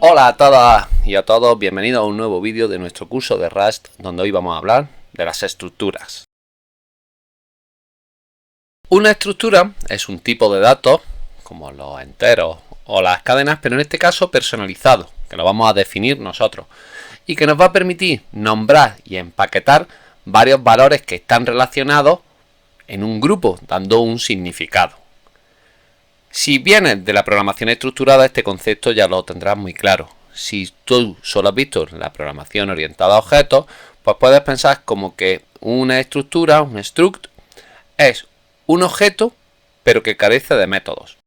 Hola a todas y a todos, bienvenidos a un nuevo vídeo de nuestro curso de Rust, donde hoy vamos a hablar de las estructuras. Una estructura es un tipo de datos, como los enteros o las cadenas, pero en este caso personalizado, que lo vamos a definir nosotros, y que nos va a permitir nombrar y empaquetar varios valores que están relacionados en un grupo, dando un significado. Si vienes de la programación estructurada, este concepto ya lo tendrás muy claro. Si tú solo has visto la programación orientada a objetos, pues puedes pensar como que una estructura, un struct, es un objeto, pero que carece de métodos.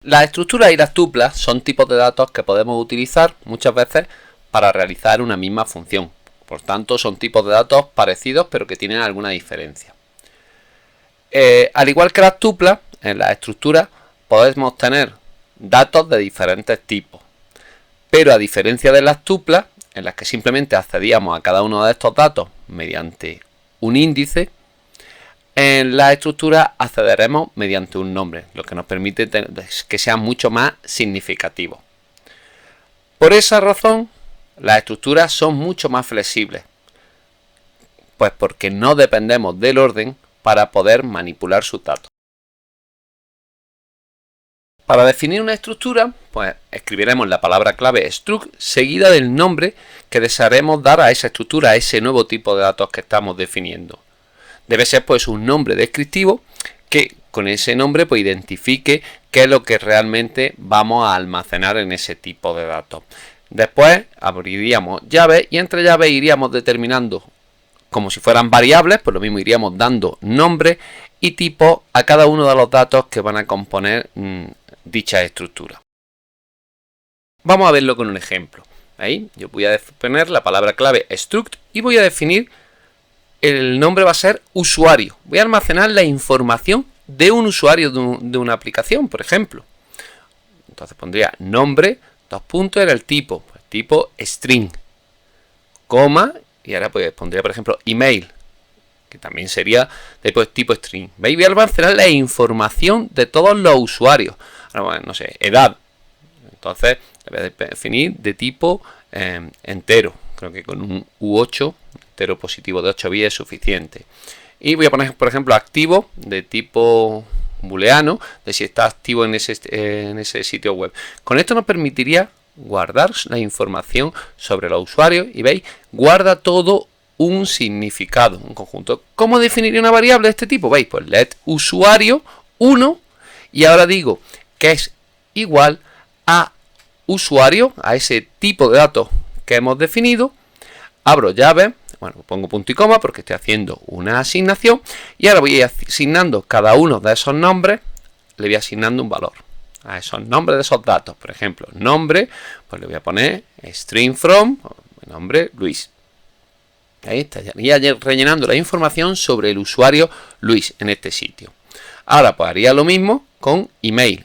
Las estructuras y las tuplas son tipos de datos que podemos utilizar muchas veces para realizar una misma función. Por tanto, son tipos de datos parecidos, pero que tienen alguna diferencia. Al igual que las tuplas, en las estructuras podemos tener datos de diferentes tipos. Pero a diferencia de las tuplas, en las que simplemente accedíamos a cada uno de estos datos mediante un índice, en la estructura accederemos mediante un nombre, lo que nos permite que sea mucho más significativo. Por esa razón, las estructuras son mucho más flexibles, pues porque no dependemos del orden para poder manipular sus datos. Para definir una estructura, pues escribiremos la palabra clave struct seguida del nombre que desearemos dar a esa estructura, a ese nuevo tipo de datos que estamos definiendo. Debe ser pues un nombre descriptivo que con ese nombre pues identifique qué es lo que realmente vamos a almacenar en ese tipo de datos. Después abriríamos llaves y entre llaves iríamos determinando, como si fueran variables, pues lo mismo iríamos dando nombre y tipo a cada uno de los datos que van a componer dicha estructura. Vamos a verlo con un ejemplo. Ahí yo voy a poner la palabra clave struct y voy a definir, el nombre va a ser usuario. Voy a almacenar la información de un usuario de una aplicación, por ejemplo. Entonces pondría nombre, dos puntos, era el tipo, pues tipo string, coma, y ahora pues pondría por ejemplo email, que también sería de tipo string. ¿Veis? Voy a almacenar la información de todos los usuarios. Ahora, bueno, no sé, edad. Entonces, le voy a definir de tipo entero. Creo que con un U8, entero positivo de 8 bits es suficiente. Y voy a poner, por ejemplo, activo de tipo booleano, de si está activo en ese sitio web. Con esto nos permitiría guardar la información sobre los usuarios y veis, guarda todo un significado, un conjunto. ¿Cómo definiría una variable de este tipo? Veis, pues let usuario 1 y ahora digo que es igual a usuario, a ese tipo de datos que hemos definido, abro llave, bueno, pongo punto y coma porque estoy haciendo una asignación y ahora voy asignando cada uno de esos nombres, le voy asignando un valor a esos nombres de esos datos. Por ejemplo, nombre, pues le voy a poner string from, nombre Luis. Ahí estaría rellenando la información sobre el usuario Luis en este sitio. Ahora pues haría lo mismo con email,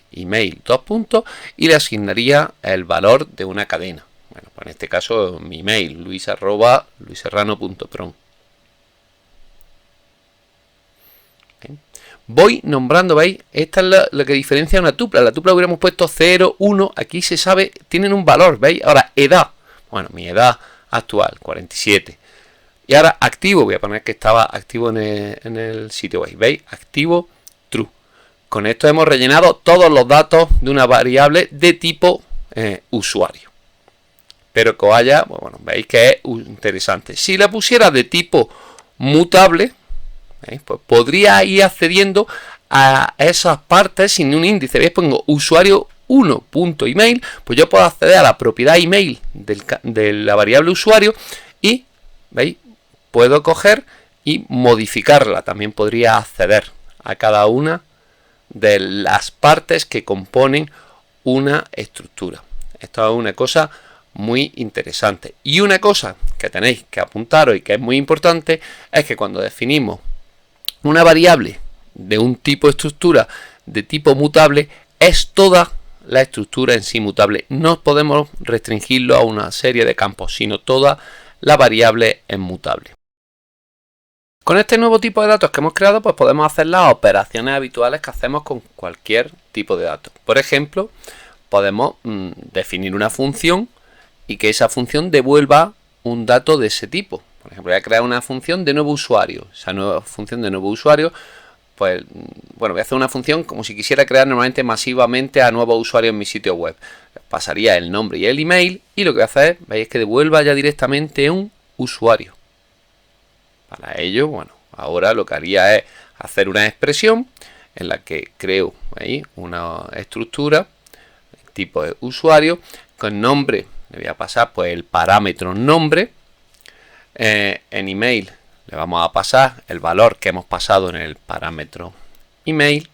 dos puntos, y le asignaría el valor de una cadena. Bueno, pues en este caso mi email, luis@luisserrano.prom. Voy nombrando, ¿veis? Esta es lo que diferencia una tupla. La tupla hubiéramos puesto 0, 1, aquí se sabe, tienen un valor, ¿veis? Ahora, edad. Bueno, mi edad actual, 47. Y ahora activo, voy a poner que estaba activo en el sitio web. ¿Veis? Activo true. Con esto hemos rellenado todos los datos de una variable de tipo usuario. Pero que os haya, bueno, veis que es interesante. Si la pusiera de tipo mutable, ¿veis? Pues podría ir accediendo a esas partes sin un índice. ¿Veis? Pongo usuario 1.email, pues yo puedo acceder a la propiedad email de la variable usuario y, ¿veis? Puedo coger y modificarla. También podría acceder a cada una de las partes que componen una estructura. Esto es una cosa muy interesante. Y una cosa que tenéis que apuntaros y que es muy importante es que cuando definimos una variable de un tipo de estructura de tipo mutable, es toda la estructura en sí mutable. No podemos restringirlo a una serie de campos, sino toda la variable es mutable. Con este nuevo tipo de datos que hemos creado, pues podemos hacer las operaciones habituales que hacemos con cualquier tipo de datos. Por ejemplo, podemos definir una función y que esa función devuelva un dato de ese tipo. Por ejemplo, voy a crear una función de nuevo usuario. Esa nueva función de nuevo usuario, pues bueno, voy a hacer una función como si quisiera crear normalmente masivamente a nuevos usuarios en mi sitio web. Pasaría el nombre y el email y lo que voy a hacer, veis, es que devuelva ya directamente un usuario. Para ello, bueno, ahora lo que haría es hacer una expresión en la que creo ahí una estructura tipo de usuario con nombre. Le voy a pasar pues el parámetro nombre. En email le vamos a pasar el valor que hemos pasado en el parámetro email.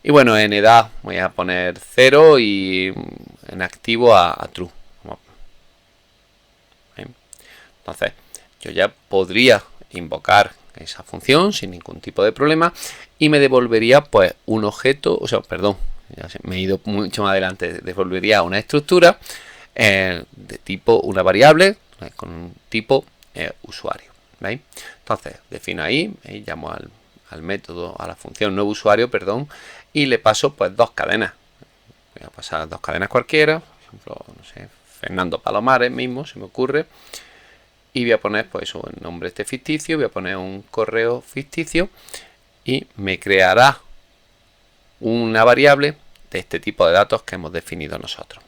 Y bueno, en edad voy a poner 0 y en activo a true. Entonces, yo ya podría invocar esa función sin ningún tipo de problema y me devolvería pues un objeto, o sea, perdón, ya me he ido mucho más adelante, devolvería una estructura de tipo una variable con un tipo usuario. ¿Veis? Entonces, defino ahí, llamo al método, a la función nuevo usuario, perdón, y le paso pues dos cadenas. Voy a pasar dos cadenas cualquiera, por ejemplo, no sé, Fernando Palomares mismo, se me ocurre. Y voy a poner pues eso, el nombre este ficticio, voy a poner un correo ficticio y me creará una variable de este tipo de datos que hemos definido nosotros.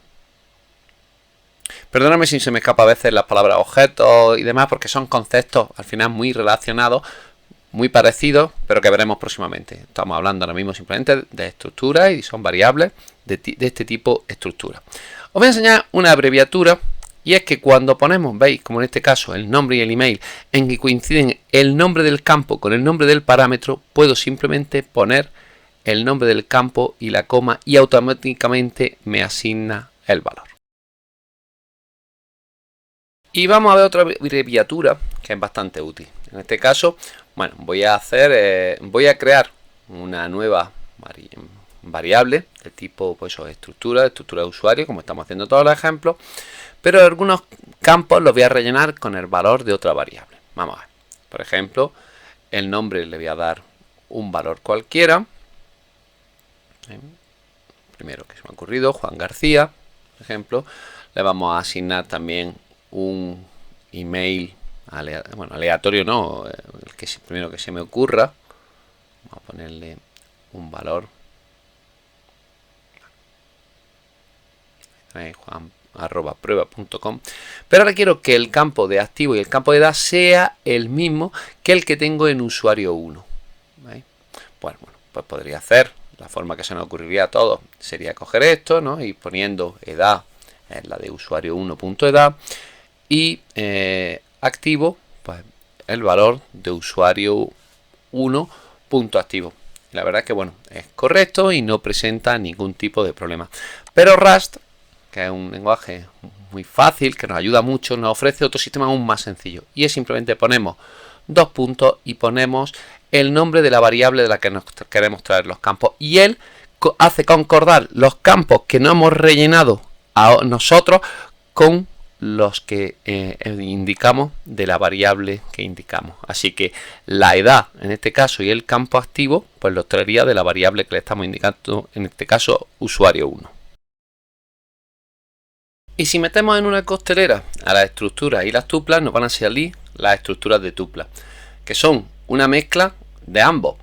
Perdóname si se me escapa a veces las palabras objetos y demás, porque son conceptos al final muy relacionados, muy parecidos, pero que veremos próximamente. Estamos hablando ahora mismo simplemente de estructuras y son variables de este tipo de estructura. Os voy a enseñar una abreviatura. Y es que cuando ponemos, veis, como en este caso, el nombre y el email, en que coinciden el nombre del campo con el nombre del parámetro, puedo simplemente poner el nombre del campo y la coma y automáticamente me asigna el valor. Y vamos a ver otra abreviatura que es bastante útil. En este caso, bueno, voy a crear una nueva variable de tipo pues, estructura de usuario, como estamos haciendo todos los ejemplos. Pero algunos campos los voy a rellenar con el valor de otra variable. Vamos a ver. Por ejemplo, el nombre le voy a dar un valor cualquiera. Primero que se me ha ocurrido, Juan García, por ejemplo. Le vamos a asignar también un email aleatorio, no, primero que se me ocurra. Vamos a ponerle un valor. Juan@prueba.com. Pero ahora quiero que el campo de activo y el campo de edad sea el mismo que el que tengo en usuario 1. ¿Veis? Bueno, pues podría hacer, la forma que se nos ocurriría a todos sería coger esto, ¿no? Y poniendo edad en la de usuario 1.edad y activo, pues el valor de usuario 1.activo. La verdad es que bueno, es correcto y no presenta ningún tipo de problema. Pero Rust, que es un lenguaje muy fácil, que nos ayuda mucho, nos ofrece otro sistema aún más sencillo. Y es simplemente ponemos dos puntos y ponemos el nombre de la variable de la que nos queremos traer los campos. Y él hace concordar los campos que no hemos rellenado a nosotros con los que indicamos de la variable que indicamos. Así que la edad, en este caso, y el campo activo, pues los traería de la variable que le estamos indicando, en este caso, usuario 1. Y si metemos en una costelera a las estructuras y las tuplas, nos van a salir las estructuras de tuplas, que son una mezcla de ambos.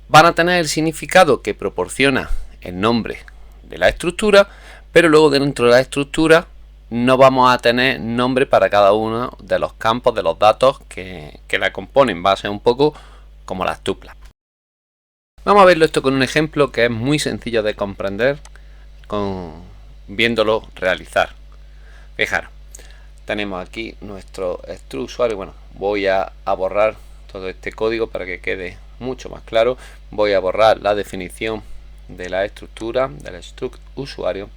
Van a tener el significado que proporciona el nombre de la estructura, pero luego dentro de la estructura no vamos a tener nombre para cada uno de los campos de los datos que la componen. Va a ser un poco como las tuplas. Vamos a verlo esto con un ejemplo que es muy sencillo de comprender viéndolo realizar. Fijaros, tenemos aquí nuestro struct usuario. Bueno, voy a borrar todo este código para que quede mucho más claro. Voy a borrar la definición de la estructura del struct usuario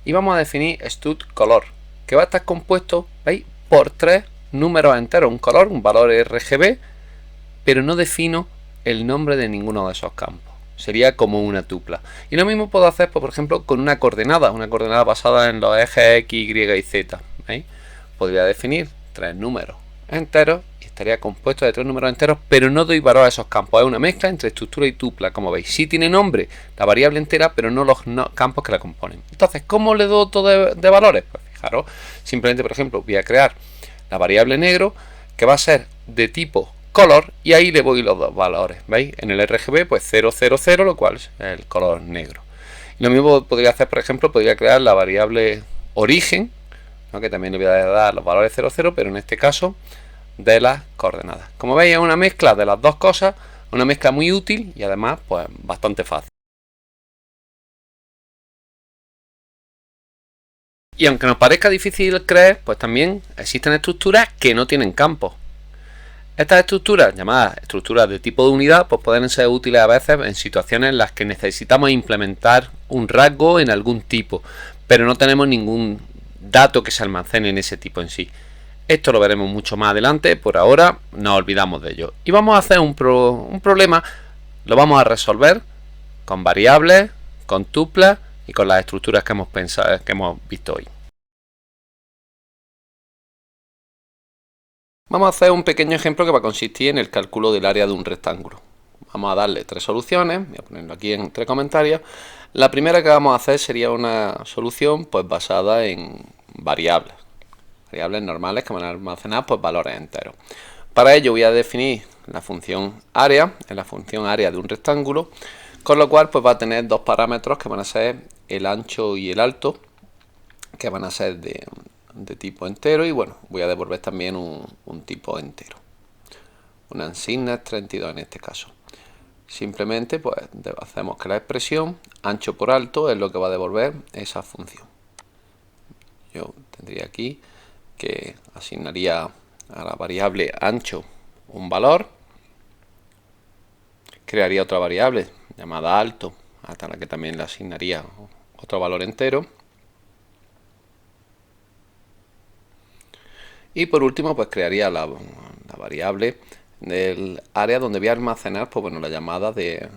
y vamos a definir struct color, que va a estar compuesto, ¿veis?, por tres números enteros, un color, un valor RGB, pero no defino el nombre de ninguno de esos campos. Sería como una tupla. Y lo mismo puedo hacer, por ejemplo, con una coordenada basada en los ejes X, Y y Z. ¿Veis? Podría definir tres números enteros y estaría compuesto de 3 números enteros, pero no doy valor a esos campos. Es una mezcla entre estructura y tupla, como veis. Sí tiene nombre la variable entera, pero no los campos que la componen. Entonces, ¿cómo le doy todo de valores? Pues fijaros, simplemente, por ejemplo, voy a crear la variable negro, que va a ser de tipo color, y ahí le voy los dos valores. ¿Veis? En el RGB, pues 0, 0, 0, lo cual es el color negro. Y lo mismo podría hacer, por ejemplo, podría crear la variable origen, ¿no? Que también le voy a dar los valores 0, 0, pero en este caso de las coordenadas. Como veis, es una mezcla de las dos cosas, una mezcla muy útil y además pues bastante fácil. Y aunque nos parezca difícil creer, pues también existen estructuras que no tienen campos. Estas estructuras, llamadas estructuras de tipo de unidad, pues pueden ser útiles a veces en situaciones en las que necesitamos implementar un rasgo en algún tipo, pero no tenemos ningún dato que se almacene en ese tipo en sí. Esto lo veremos mucho más adelante, por ahora nos olvidamos de ello. Y vamos a hacer un problema, lo vamos a resolver con variables, con tuplas y con las estructuras que hemos visto hoy. Vamos a hacer un pequeño ejemplo que va a consistir en el cálculo del área de un rectángulo. Vamos a darle 3 soluciones, voy a ponerlo aquí entre comentarios. La primera que vamos a hacer sería una solución pues basada en variables normales que van a almacenar pues valores enteros. Para ello voy a definir la función área, en la función área de un rectángulo, con lo cual pues va a tener dos parámetros que van a ser el ancho y el alto, que van a ser de tipo entero, y bueno, voy a devolver también un tipo entero, una Unsignet 32 en este caso. Simplemente pues hacemos que la expresión ancho por alto es lo que va a devolver esa función. Yo tendría aquí que asignaría a la variable ancho un valor, crearía otra variable llamada alto, hasta la que también le asignaría otro valor entero, y por último pues crearía la variable del área donde voy a almacenar pues bueno, la llamada de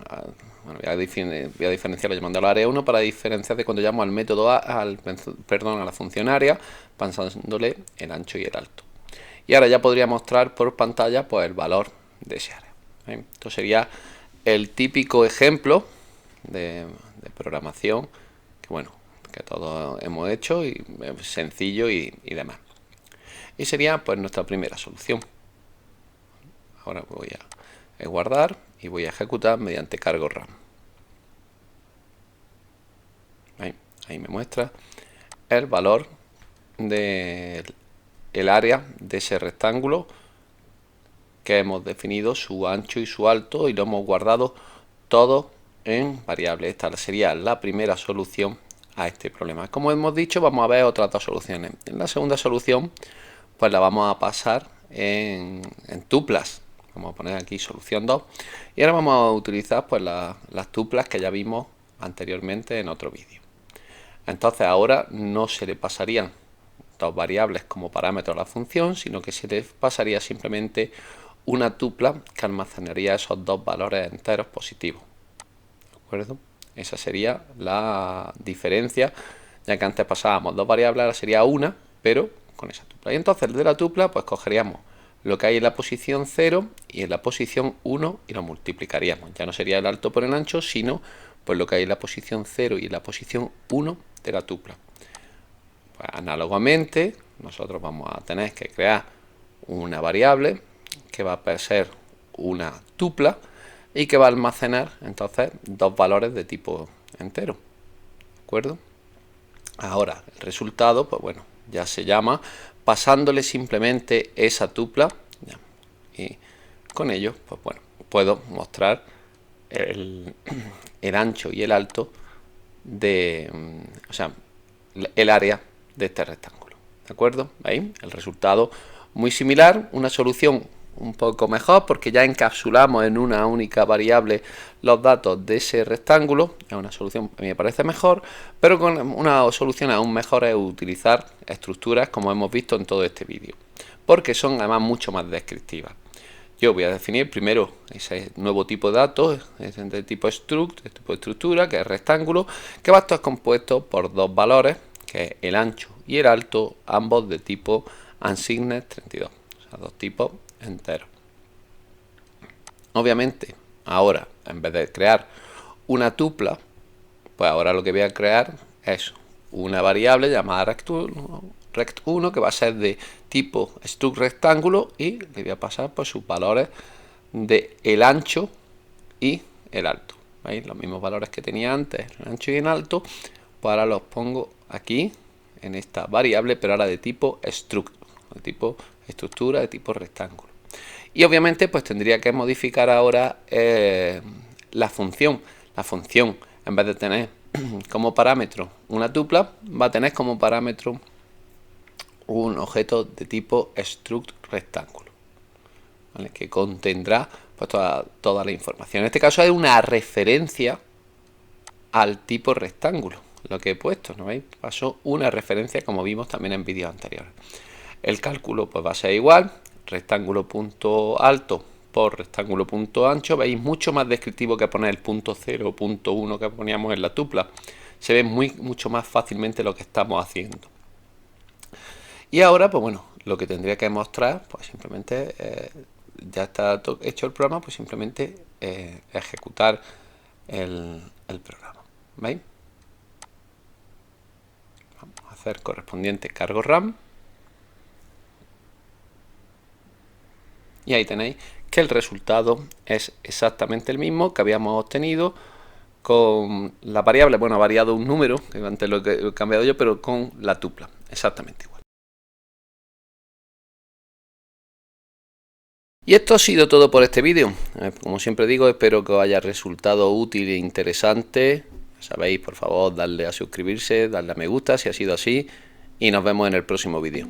voy a diferenciarlo llamando al área 1 para diferenciar de cuando llamo al método a la función área, pasándole el ancho y el alto. Y ahora ya podría mostrar por pantalla pues el valor de ese área. Esto sería el típico ejemplo de programación que bueno, que todos hemos hecho, y sencillo y demás. Y sería pues nuestra primera solución. Ahora voy a guardar y voy a ejecutar mediante cargo RAM. Ahí me muestra el valor del área de ese rectángulo que hemos definido, su ancho y su alto, y lo hemos guardado todo en variables. Esta sería la primera solución a este problema. Como hemos dicho, vamos a ver otras dos soluciones. En la segunda solución pues la vamos a pasar en tuplas. Vamos a poner aquí solución 2 y ahora vamos a utilizar pues las tuplas que ya vimos anteriormente en otro vídeo. Entonces ahora no se le pasarían dos variables como parámetro a la función, sino que se le pasaría simplemente una tupla que almacenaría esos dos valores enteros positivos. ¿De acuerdo? Esa sería la diferencia, ya que antes pasábamos dos variables, ahora sería una, pero con esa tupla. Y entonces de la tupla pues cogeríamos lo que hay en la posición 0 y en la posición 1 y lo multiplicaríamos. Ya no sería el alto por el ancho, sino pues lo que hay en la posición 0 y en la posición 1 de la tupla. Pues, análogamente, nosotros vamos a tener que crear una variable que va a ser una tupla y que va a almacenar entonces dos valores de tipo entero. ¿De acuerdo? Ahora, el resultado, pues bueno, ya se llama pasándole simplemente esa tupla, y con ello pues bueno, puedo mostrar el ancho y el alto de, o sea, el área de este rectángulo. ¿De acuerdo? ¿Veis? El resultado muy similar, una solución un poco mejor porque ya encapsulamos en una única variable los datos de ese rectángulo. Es una solución que a mí me parece mejor, pero con una solución aún mejor es utilizar estructuras como hemos visto en todo este vídeo, porque son además mucho más descriptivas. Yo voy a definir primero ese nuevo tipo de datos, de tipo struct, de tipo estructura, que es rectángulo, que va a estar compuesto por dos valores, que es el ancho y el alto, ambos de tipo Unsignet 32. O sea, dos tipos entero. Obviamente, ahora, en vez de crear una tupla, pues ahora lo que voy a crear es una variable llamada rect1 que va a ser de tipo struct rectángulo y le voy a pasar pues sus valores de el ancho y el alto. ¿Veis? Los mismos valores que tenía antes, el ancho y el alto, pues ahora los pongo aquí en esta variable, pero ahora de tipo struct, de tipo estructura, de tipo rectángulo. Y obviamente pues tendría que modificar ahora la función. La función, en vez de tener como parámetro una tupla, va a tener como parámetro un objeto de tipo struct rectángulo, ¿vale? Que contendrá pues toda la información. En este caso es una referencia al tipo rectángulo, lo que he puesto, ¿no veis? Pasó una referencia como vimos también en vídeos anteriores. El cálculo pues va a ser igual, rectángulo punto alto por rectángulo punto ancho. Veis, mucho más descriptivo que poner el punto 0 o punto 1 que poníamos en la tupla. Se ve mucho más fácilmente lo que estamos haciendo. Y ahora, pues bueno, lo que tendría que mostrar, pues simplemente, ya está hecho el programa, pues simplemente ejecutar el programa. ¿Veis? Vamos a hacer correspondiente cargo RAM. Y ahí tenéis que el resultado es exactamente el mismo que habíamos obtenido con la variable. Bueno, ha variado un número, que antes lo he cambiado yo, pero con la tupla, exactamente igual. Y esto ha sido todo por este vídeo. Como siempre digo, espero que os haya resultado útil e interesante. Ya sabéis, por favor, darle a suscribirse, darle a me gusta si ha sido así, y nos vemos en el próximo vídeo.